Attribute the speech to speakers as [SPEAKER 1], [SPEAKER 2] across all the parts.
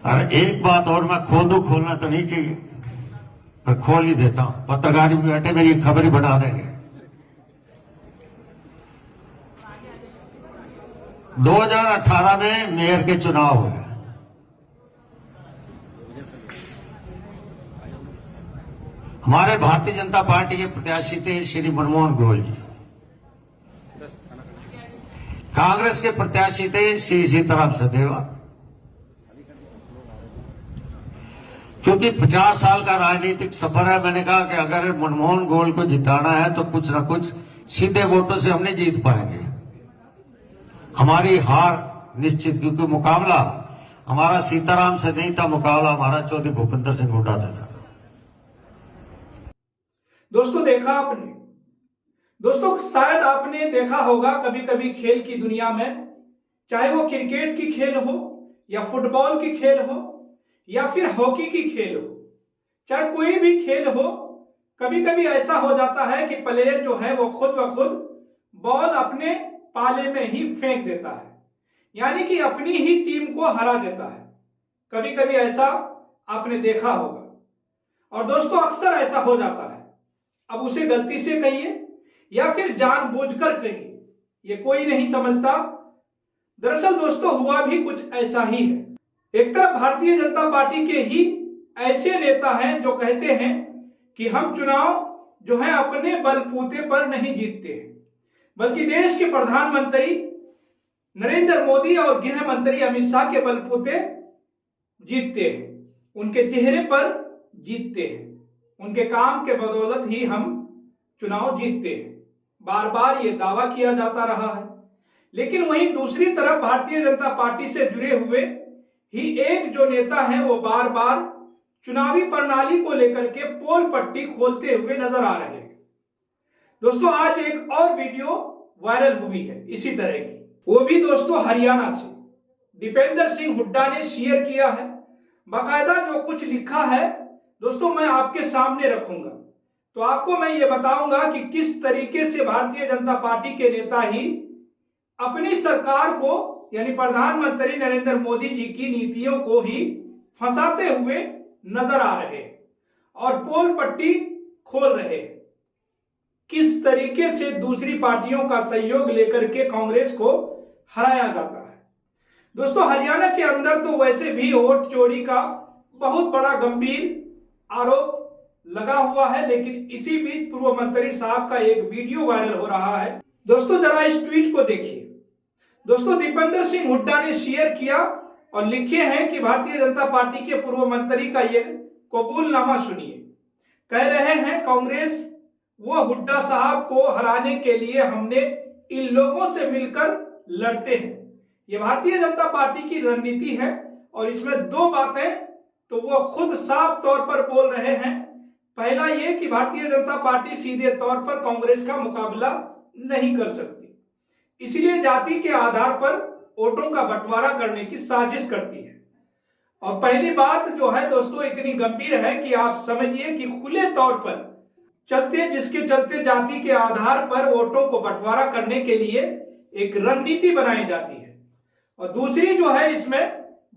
[SPEAKER 1] और एक बात और, मैं खोल दूं, खोलना तो नहीं चाहिए पर खोल ही देता हूं। पत्रकार भी बैठे मेरी खबर ही बना देंगे। 2018 में मेयर के चुनाव हुए। हमारे भारतीय जनता पार्टी के प्रत्याशी थे श्री मनमोहन गोयल जी। कांग्रेस के प्रत्याशी थे श्री सीताराम सदेवा। क्योंकि 50 साल का राजनीतिक सफर है, मैंने कहा कि अगर मनमोहन गोयल को जिताना है तो कुछ ना कुछ सीधे वोटों से हम नहीं जीत पाएंगे। हमारी हार निश्चित, क्योंकि मुकाबला हमारा सीताराम से नहीं था, मुकाबला हमारा चौधरी भूपेंद्र सिंह हुड्डा था।
[SPEAKER 2] दोस्तों देखा आपने, दोस्तों शायद आपने देखा होगा कभी कभी खेल की दुनिया में, चाहे वो क्रिकेट की खेल हो या फुटबॉल की खेल हो या फिर हॉकी की खेल हो, चाहे कोई भी खेल हो, कभी कभी ऐसा हो जाता है कि प्लेयर जो है वो खुद ब खुद बॉल अपने पाले में ही फेंक देता है, यानी कि अपनी ही टीम को हरा देता है। कभी कभी ऐसा आपने देखा होगा। और दोस्तों अक्सर ऐसा हो जाता है। अब उसे गलती से कहिए या फिर जानबूझकर कहिए, ये कोई नहीं समझता। दरअसल दोस्तों हुआ भी कुछ ऐसा ही है। एक तरफ भारतीय जनता पार्टी के ही ऐसे नेता हैं जो कहते हैं कि हम चुनाव जो है अपने बलबूते पर नहीं जीतते हैं, बल्कि देश के प्रधानमंत्री नरेंद्र मोदी और गृह मंत्री अमित शाह के बलबूते जीतते हैं, उनके चेहरे पर जीतते हैं, उनके काम के बदौलत ही हम चुनाव जीतते हैं। बार बार ये दावा किया जाता रहा है। लेकिन वहीं दूसरी तरफ भारतीय जनता पार्टी से जुड़े हुए ही एक जो नेता हैं वो बार बार चुनावी प्रणाली को लेकर के पोल पट्टी खोलते हुए नजर आ रहे हैं। दोस्तों आज एक और वीडियो वायरल हुई है इसी तरह की, वो भी दोस्तों हरियाणा से दीपेंद्र सिंह हुड्डा ने शेयर किया है। बाकायदा जो कुछ लिखा है दोस्तों मैं आपके सामने रखूंगा, तो आपको मैं ये बताऊंगा कि किस तरीके से भारतीय जनता पार्टी के नेता ही अपनी सरकार को यानी प्रधानमंत्री नरेंद्र मोदी जी की नीतियों को ही फंसाते हुए नजर आ रहे हैं और पोल पट्टी खोल रहे हैं। किस तरीके से दूसरी पार्टियों का सहयोग लेकर के कांग्रेस को हराया जाता है। दोस्तों हरियाणा के अंदर तो वैसे भी वोट चोरी का बहुत बड़ा गंभीर आरोप लगा हुआ है, लेकिन इसी बीच पूर्व मंत्री साहब का एक वीडियो वायरल हो रहा है। दोस्तों जरा इस ट्वीट को देखिए। दोस्तों दीपेंद्र सिंह हुड्डा ने शेयर किया और लिखे हैं कि भारतीय जनता पार्टी के पूर्व मंत्री का ये कबूलनामा सुनिए। कह रहे हैं कांग्रेस वो हुड्डा साहब को हराने के लिए हमने इन लोगों से मिलकर लड़ते हैं। ये भारतीय जनता पार्टी की रणनीति है और इसमें दो बातें तो वो खुद साफ तौर पर बोल रहे हैं। पहला ये कि भारतीय जनता पार्टी सीधे तौर पर कांग्रेस का मुकाबला नहीं कर सकती, इसलिए जाति के आधार पर वोटों का बंटवारा करने की साजिश करती है। और पहली बात जो है दोस्तों इतनी गंभीर है कि आप समझिए कि खुले तौर पर जिसके चलते जाति के आधार पर वोटों को बंटवारा करने के लिए एक रणनीति बनाई जाती है। और दूसरी जो है इसमें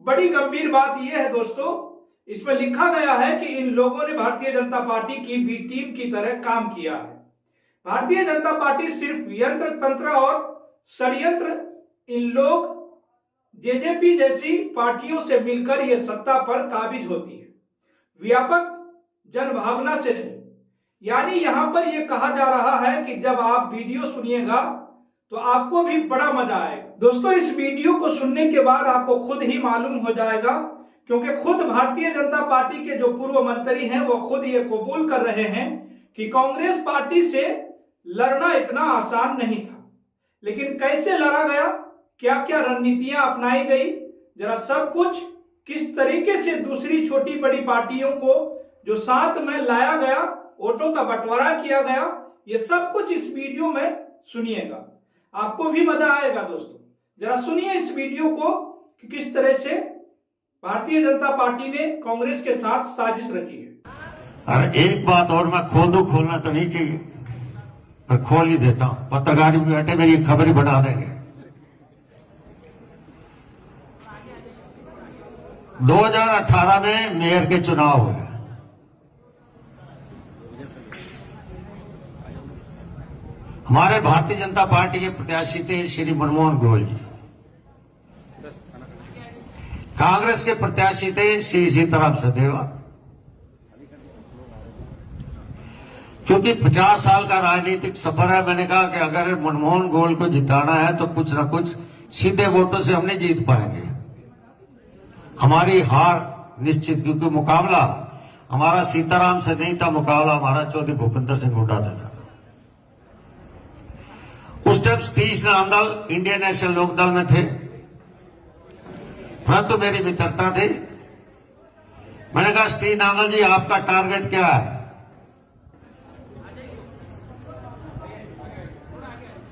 [SPEAKER 2] बड़ी गंभीर बात यह है दोस्तों, इसमें लिखा गया है कि इन लोगों ने भारतीय जनता पार्टी की बी टीम की तरह काम किया है। भारतीय जनता पार्टी सिर्फ यंत्र तंत्र और षड्यंत्र, इन लोग जेजेपी जैसी पार्टियों से मिलकर यह सत्ता पर काबिज होती है, व्यापक जनभावना से नहीं। यानी यहां पर यह कहा जा रहा है कि जब आप वीडियो सुनिएगा तो आपको भी बड़ा मजा आएगा। दोस्तों इस वीडियो को सुनने के बाद आपको खुद ही मालूम हो जाएगा, क्योंकि खुद भारतीय जनता पार्टी के जो पूर्व मंत्री हैं वो खुद ये कबूल कर रहे हैं कि कांग्रेस पार्टी से लड़ना इतना आसान नहीं था। लेकिन कैसे लड़ा गया, क्या क्या रणनीतियां अपनाई गई, जरा सब कुछ किस तरीके से दूसरी छोटी बड़ी पार्टियों को जो साथ में लाया गया, वोटों का बंटवारा किया गया, ये सब कुछ इस वीडियो में सुनिएगा, आपको भी मजा आएगा। दोस्तों जरा सुनिए इस वीडियो को कि किस तरह से भारतीय जनता पार्टी ने कांग्रेस के साथ साजिश रची है।
[SPEAKER 1] और एक बात और, मैं खोल दूं, खोलना तो नहीं चाहिए पर खोल ही देता हूं। पत्रकार भी बैठे मेरी खबर ही बना देंगे। 2018 में मेयर के चुनाव हुए। हमारे भारतीय जनता पार्टी के प्रत्याशी थे श्री मनमोहन गोयल जी। कांग्रेस के प्रत्याशी थे श्री सीताराम सदेवा। क्योंकि 50 साल का राजनीतिक सफर है, मैंने कहा कि अगर मनमोहन गोयल को जिताना है तो कुछ ना कुछ सीधे वोटों से हम नहीं जीत पाएंगे। हमारी हार निश्चित, क्योंकि मुकाबला हमारा सीताराम से नहीं था, मुकाबला हमारा चौधरी भूपेंद्र सिंह हुड्डा से था। उस time Satish Nandal Indian National Lokdal में थे, परंतु मेरी मित्रता थी। मैंने कहा सतीश नांदल जी आपका टारगेट क्या है?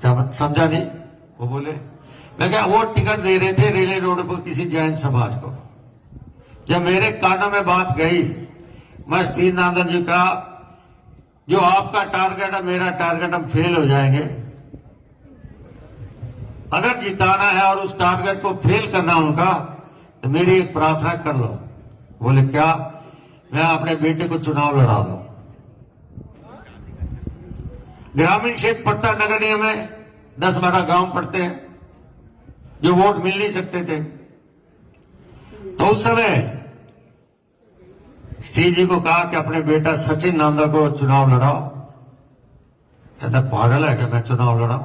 [SPEAKER 1] क्या मत समझा नहीं? वो बोले, मैं क्या वो टिकट दे रहे थे रेलवे रोड पर किसी जैन समाज को। जब मेरे कानों में बात गई, मैं सतीश नांदल जी का जो आपका टारगेट है मेरा टारगेट, हम फेल हो जाएंगे। अगर जिताना है और उस टारगेट को फेल करना उनका, तो मेरी एक प्रार्थना कर लो। बोले क्या? मैं अपने बेटे को चुनाव लड़ा दूं। ग्रामीण क्षेत्र पट्टा नगर निगम में 10-12 गांव पड़ते हैं जो वोट मिल नहीं सकते थे, तो उस समय सतीश जी को कहा कि अपने बेटा सचिन नांदल को चुनाव लड़ाओ। कहता पागल है कि मैं चुनाव लड़ाऊं,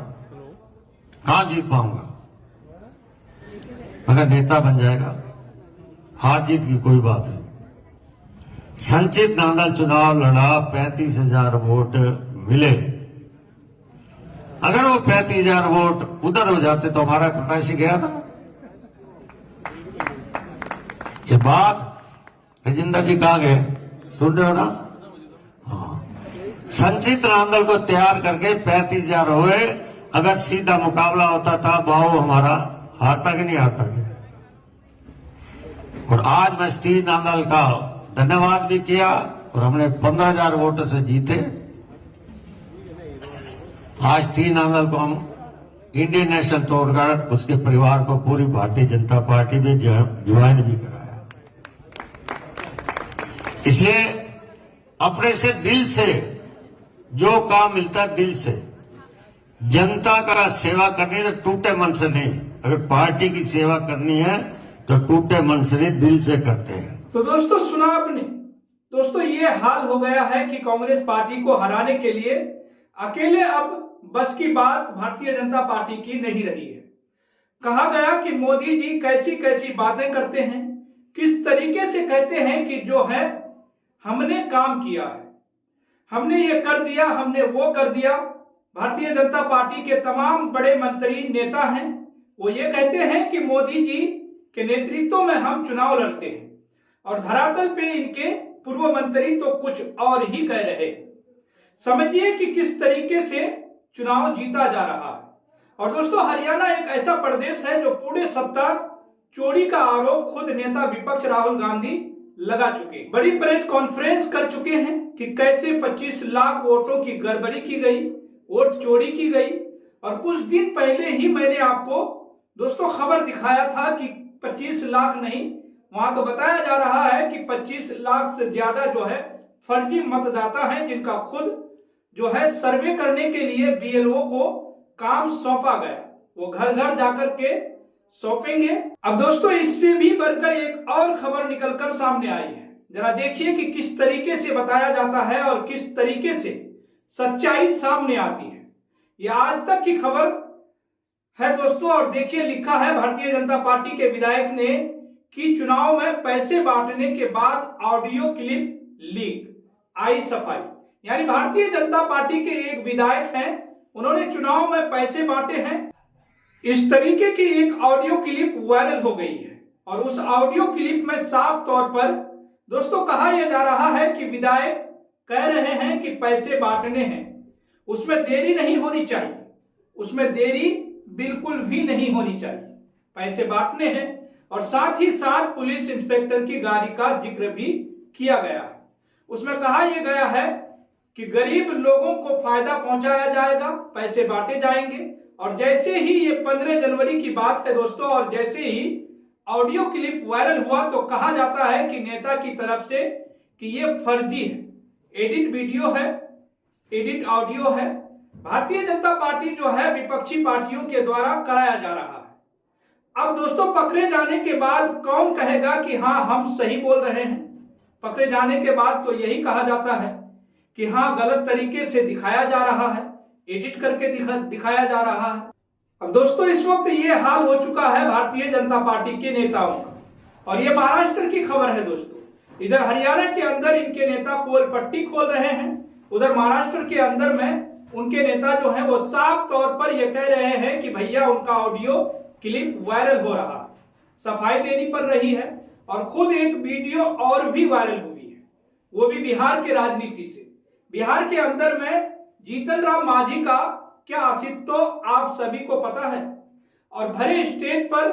[SPEAKER 1] कहां जीत पाऊंगा? मगर नेता बन जाएगा, हार जीत की कोई बात नहीं। संचित नांदल चुनाव लड़ा, 35,000 वोट मिले। अगर वो 35,000 वोट उधर हो जाते तो हमारा प्रत्याशी गया था। ये बात राजेंद्र जी कहा गए, सुन रहे हो ना? हाँ, संचित नांदल को तैयार करके 35,000 हुए। अगर सीधा मुकाबला होता था, बाबू हमारा हारता कि नहीं हारता था। और आज मैं सतीश नांदल का धन्यवाद भी किया और हमने 15,000 वोटों से जीते। आज सतीश नांदल को हम इंडियन नेशनल तोड़कर उसके परिवार को पूरी भारतीय जनता पार्टी में ज्वाइन भी कराया। इसलिए अपने से दिल से जो काम मिलता है, दिल से जनता का सेवा करनी है, तो टूटे मन से नहीं। अगर पार्टी की सेवा करनी है तो टूटे मन से नहीं, दिल से करते हैं।
[SPEAKER 2] तो दोस्तों सुना आपने। दोस्तों ये हाल हो गया है कि कांग्रेस पार्टी को हराने के लिए अकेले अब बस की बात भारतीय जनता पार्टी की नहीं रही है। कहा गया कि मोदी जी कैसी कैसी बातें करते हैं, किस तरीके से कहते हैं कि जो है हमने काम किया है, हमने ये कर दिया, हमने वो कर दिया। भारतीय जनता पार्टी के तमाम बड़े मंत्री नेता हैं, वो ये कहते हैं कि मोदी जी के नेतृत्व में हम चुनाव लड़ते हैं, और धरातल पे इनके पूर्व मंत्री तो कुछ और ही कह रहे। समझिए कि किस तरीके से चुनाव जीता जा रहा है। और दोस्तों हरियाणा एक ऐसा प्रदेश है जो पूरे सत्ता चोरी का आरोप खुद नेता विपक्ष राहुल गांधी लगा चुके हैं। बड़ी प्रेस कॉन्फ्रेंस कर चुके हैं कि कैसे 25 लाख वोटों की गड़बड़ी की गई, वोट चोरी की गई। और कुछ दिन पहले ही मैंने आपको दोस्तों खबर दिखाया था कि 25 लाख नहीं, वहां तो बताया जा रहा है कि 25 लाख से ज्यादा जो है फर्जी मतदाता हैं, जिनका खुद जो है सर्वे करने के लिए बीएलओ को काम सौंपा गया। वो घर घर जाकर के सौंपेंगे। अब दोस्तों इससे भी बढ़कर एक और खबर निकलकर सामने आई है। जरा देखिए कि किस तरीके से बताया जाता है और किस तरीके से सच्चाई सामने आती है। यह आज तक की खबर है दोस्तों। और देखिए लिखा है भारतीय जनता पार्टी के विधायक ने कि चुनाव में पैसे बांटने के बाद ऑडियो क्लिप लीक, आई सफाई। यानी भारतीय जनता पार्टी के एक विधायक हैं, उन्होंने चुनाव में पैसे बांटे हैं। इस तरीके की एक ऑडियो क्लिप वायरल हो गई है और उस ऑडियो क्लिप में साफ तौर पर दोस्तों कहा यह जा रहा है कि विधायक कह रहे हैं कि पैसे बांटने हैं, उसमें देरी नहीं होनी चाहिए, उसमें देरी बिल्कुल भी नहीं होनी चाहिए, पैसे बांटने हैं। और साथ ही साथ पुलिस इंस्पेक्टर की गाड़ी का जिक्र भी किया गया है। उसमें कहा यह गया है कि गरीब लोगों को फायदा पहुंचाया जाएगा, पैसे बांटे जाएंगे। और जैसे ही ये 15 जनवरी की बात है दोस्तों, और जैसे ही ऑडियो क्लिप वायरल हुआ तो कहा जाता है कि नेता की तरफ से कि ये फर्जी है, एडिट वीडियो है, एडिट ऑडियो है, भारतीय जनता पार्टी जो है विपक्षी पार्टियों के द्वारा कराया जा रहा है। अब दोस्तों पकड़े जाने के बाद कौन कहेगा कि हाँ हम सही बोल रहे हैं? पकड़े जाने के बाद तो यही कहा जाता है कि हाँ गलत तरीके से दिखाया जा रहा है, एडिट करके दिखाया जा रहा है। अब दोस्तों इस वक्त ये हाल हो चुका है भारतीय जनता पार्टी के नेताओं का, और ये महाराष्ट्र की खबर है दोस्तों। इधर हरियाणा के अंदर इनके नेता पोल पट्टी खोल रहे हैं, उधर महाराष्ट्र के अंदर में उनके नेता जो हैं वो साफ तौर पर ये कह रहे हैं कि भैया उनका ऑडियो क्लिप वायरल हो रहा है, सफाई देनी पड़ रही है। और खुद एक वीडियो और भी वायरल हुई है, वो भी बिहार के राजनीति से। बिहार के अंदर में जीतन राम मांझी का क्या अस्तित्व आप सभी को पता है, और भरे स्टेज पर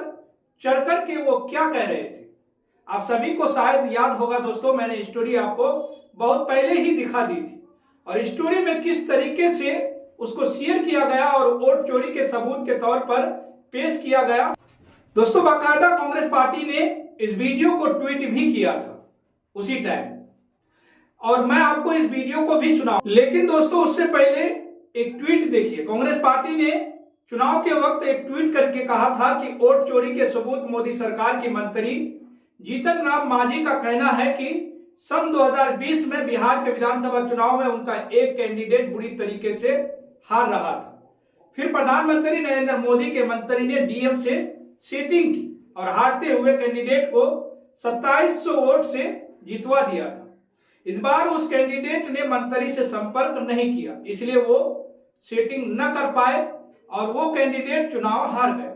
[SPEAKER 2] चढ़कर के वो क्या कह रहे थे आप सभी को शायद याद होगा दोस्तों। मैंने स्टोरी आपको बहुत पहले ही दिखा दी थी, और स्टोरी में किस तरीके से उसको शेयर किया गया और वोट चोरी के सबूत के तौर पर पेश किया गया। दोस्तों बाकायदा कांग्रेस पार्टी ने इस वीडियो को ट्वीट भी किया था उसी टाइम, और मैं आपको इस वीडियो को भी सुनाऊं। लेकिन दोस्तों उससे पहले एक ट्वीट देखिए। कांग्रेस पार्टी ने चुनाव के वक्त एक ट्वीट करके कहा था कि वोट चोरी के सबूत मोदी सरकार की मंत्री जीतन राम मांझी का कहना है कि सन 2020 में बिहार के विधानसभा चुनाव में उनका एक कैंडिडेट बुरी तरीके से हार रहा था। फिर प्रधानमंत्री नरेंद्र मोदी के मंत्री ने डीएम से सेटिंग की और हारते हुए कैंडिडेट को 2700 वोट से जितवा दिया था। इस बार उस कैंडिडेट ने मंत्री से संपर्क नहीं किया, इसलिए वो सेटिंग न कर पाए और वो कैंडिडेट चुनाव हार गए।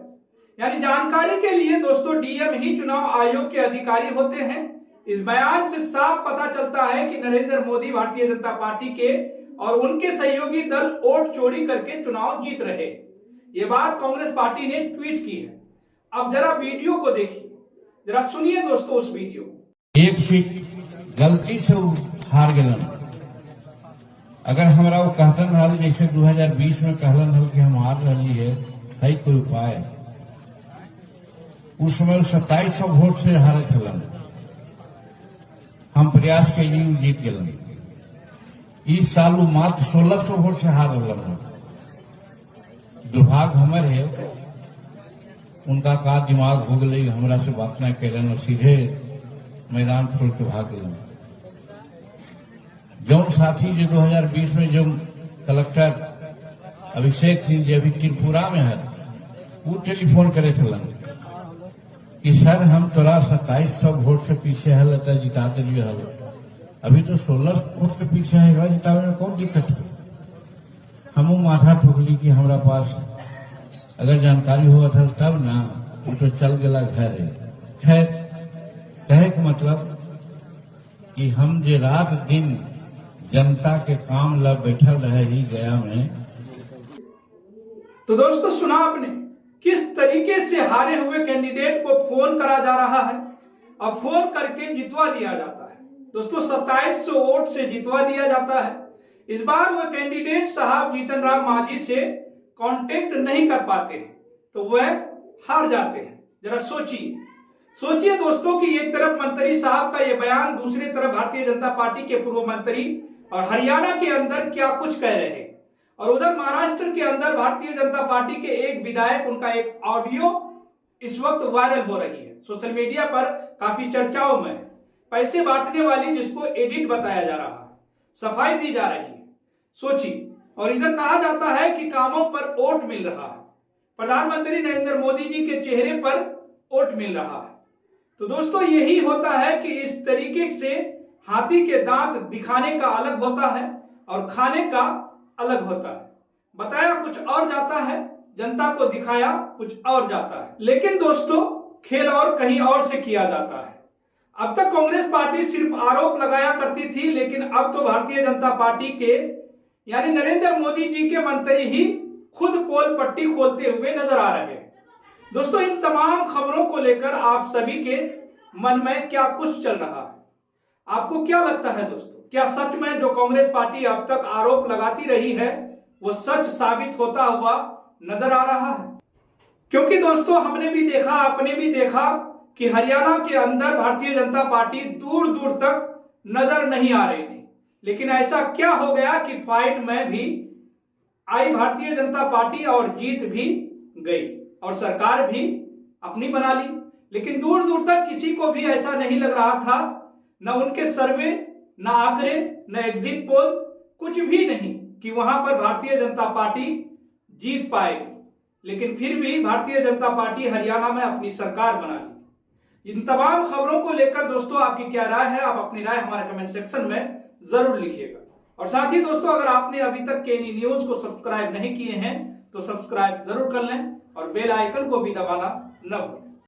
[SPEAKER 2] यानी जानकारी के लिए दोस्तों डीएम ही चुनाव आयोग के अधिकारी होते हैं। इस बयान से साफ पता चलता है कि नरेंद्र मोदी भारतीय जनता पार्टी के और उनके सहयोगी दल वोट चोरी करके चुनाव जीत रहे। ये बात कांग्रेस पार्टी ने ट्वीट की है। अब जरा वीडियो को देखिए, जरा सुनिए दोस्तों उस वीडियो।
[SPEAKER 3] एक सीट गलती से हार गलन। अगर हमरा वो कहतन रहा जैसे 2020 में कहलन हो कि हम हार रही है, सही कोई उपाय उस समय 2700 वोट से हारे थलन। हम प्रयास के लिए जीत गलन। इस साल वो मात्र 1600 वोट से हार रहा। दुर्भाग्य हमारे है, उनका का दिमाग हो गई, हमरा से बात न कैलन और सीधे मैदान छोड़ के भाग गए। जौन साथी जो 2020 में जो कलेक्टर अभिषेक सिंह जी अभी त्रिपुरा में है, वो टेलीफोन करे थलन कि सर हम तोरा 2700 वोट से पीछे है, लता जिता दिलिए हल, अभी तो 16 वोट के पीछे है, जितावे में कौन दिक्कत है। हम माथा ठोकली कि हमारा पास अगर जानकारी हुआ था तब ना, वो तो चल गया घर। खैर कहे के मतलब कि हम जे रात दिन जनता के काम ला बैठल रहे ही गया में।
[SPEAKER 2] तो दोस्तों सुना आपने किस तरीके से हारे हुए कैंडिडेट को फोन करा जा रहा है और फोन करके जितवा दिया जाता है। दोस्तों 2700 वोट से जितवा दिया जाता है। इस बार वो कैंडिडेट साहब जीतन राम मांझी से कांटेक्ट नहीं कर पाते हैं तो वह हार जाते हैं। जरा सोचिए दोस्तों कि एक तरफ मंत्री साहब का यह बयान, दूसरी तरफ भारतीय जनता पार्टी के पूर्व मंत्री और हरियाणा के अंदर क्या कुछ कह रहे हैं, और उधर महाराष्ट्र के अंदर भारतीय जनता पार्टी के एक विधायक, उनका एक ऑडियो इस वक्त वायरल हो रही है, सोशल मीडिया पर काफी चर्चाओं में। पैसे बांटने वाली जिसको एडिट बताया जा रहा है, सफाई दी जा रही है, सोचिए। और इधर कहा जाता है कि कामों पर वोट मिल रहा है, प्रधानमंत्री नरेंद्र मोदी जी के चेहरे पर वोट मिल रहा है। तो दोस्तों यही होता है कि इस तरीके से हाथी के दांत दिखाने का अलग होता है और खाने का अलग होता है। बताया कुछ और जाता है, जनता को दिखाया कुछ और जाता है। लेकिन दोस्तों खेल और कहीं और से किया जाता है। अब तक कांग्रेस पार्टी सिर्फ आरोप लगाया करती थी, लेकिन अब तो भारतीय जनता पार्टी के यानी नरेंद्र मोदी जी के मंत्री ही खुद पोल पट्टी खोलते हुए नजर आ रहे हैं। दोस्तों इन तमाम खबरों को लेकर आप सभी के मन में क्या कुछ चल रहा है? आपको क्या लगता है दोस्तों? क्या सच में जो कांग्रेस पार्टी अब तक आरोप लगाती रही है वो सच साबित होता हुआ नजर आ रहा है? क्योंकि दोस्तों हमने भी देखा, आपने भी देखा कि हरियाणा के अंदर भारतीय जनता पार्टी दूर दूर तक नजर नहीं आ रही थी, लेकिन ऐसा क्या हो गया कि फाइट में भी आई भारतीय जनता पार्टी और जीत भी गई और सरकार भी अपनी बना ली। लेकिन दूर दूर तक किसी को भी ऐसा नहीं लग रहा था, न उनके सर्वे, न आंकड़े, न एग्जिट पोल, कुछ भी नहीं कि वहां पर भारतीय जनता पार्टी जीत पाएगी। लेकिन फिर भी भारतीय जनता पार्टी हरियाणा में अपनी सरकार बना ली। इन तमाम खबरों को लेकर दोस्तों आपकी क्या राय है, आप अपनी राय हमारे कमेंट सेक्शन में जरूर लिखिएगा। और साथ ही दोस्तों, अगर आपने अभी तक केनी न्यूज को सब्सक्राइब नहीं किए हैं तो सब्सक्राइब जरूर कर लें और बेल आइकन को भी दबाना न भूलें।